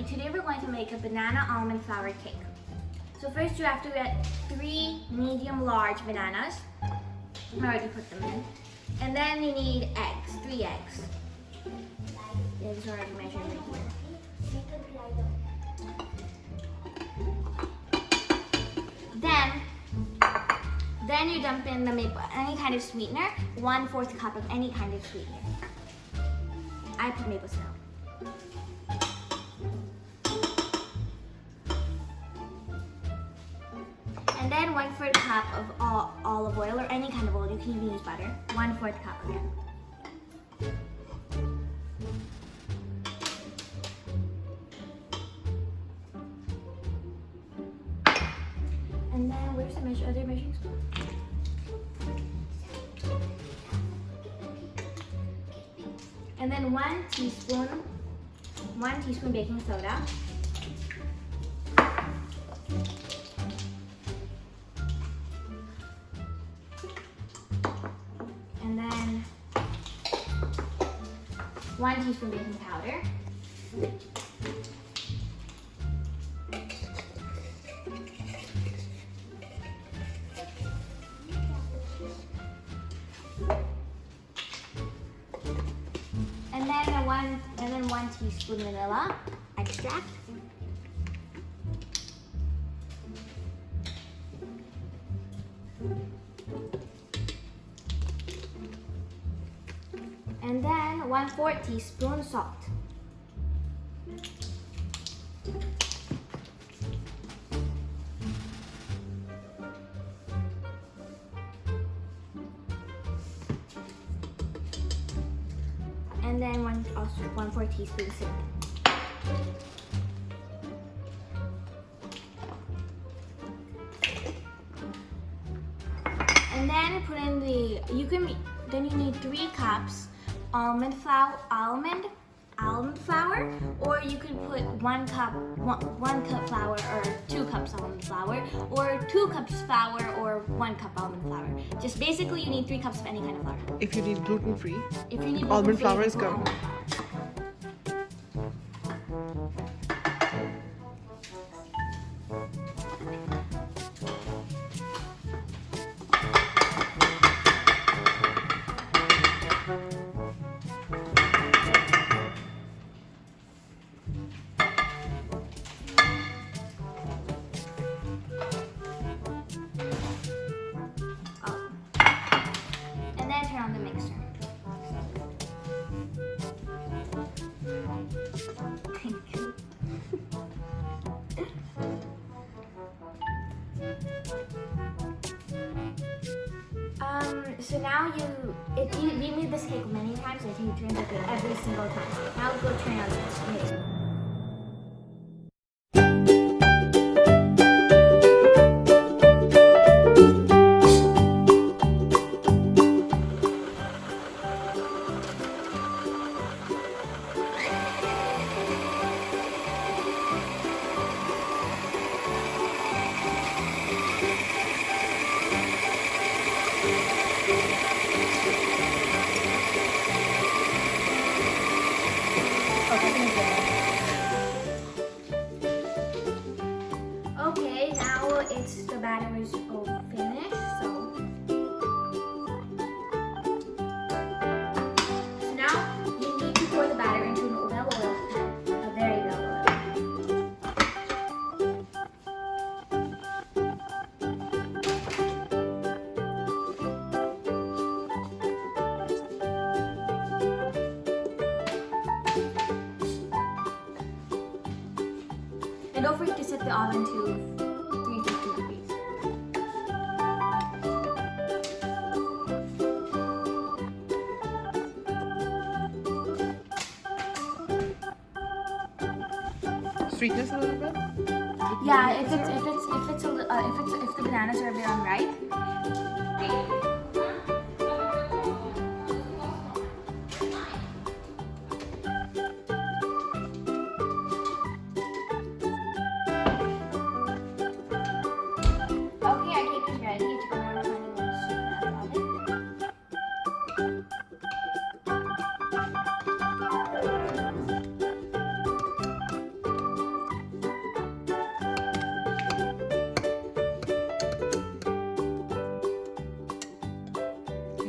today we're going to make a banana almond flour cake. So first you have to get 3 medium large bananas. I already put them in. And then you need eggs, 3 eggs. The eggs are already measured right here. Then you dump in the maple, any kind of sweetener, 1/4 cup of any kind of sweetener. I put maple syrup. And then 1/4 cup of olive oil or any kind of oil. You can even use butter. 1/4 cup again. And then where's the other measuring spoon? And then 1 teaspoon baking soda. And then 1 teaspoon baking powder. And then 1 teaspoon vanilla extract. And then 1/4 teaspoon salt. And then 1/4 teaspoon cinnamon. And then put in then you need 3 cups almond flour, or you can put 1 cup flour or 2 cups almond flour, or 2 cups flour or 1 cup almond flour. Just basically you need 3 cups of any kind of flour. If you need gluten-free, almond almond flour is good. Turn on the mixer. So now we made this cake many times. I think you turned it every single time. Now go turn on the mixer. Okay, now the batter is finished. So now you need to pour the batter into an oil pan, a very well oil. And don't forget to set the oven to 350 degrees. Sweetness a little bit? Yeah, if the bananas are a bit unripe.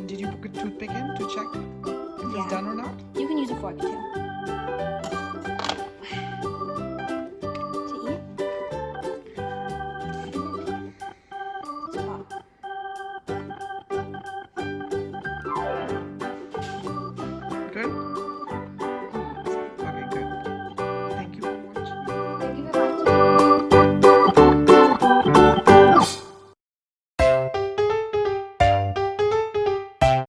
Did you put a toothpick in to check if Yeah. it's done or not? You can use a fork too.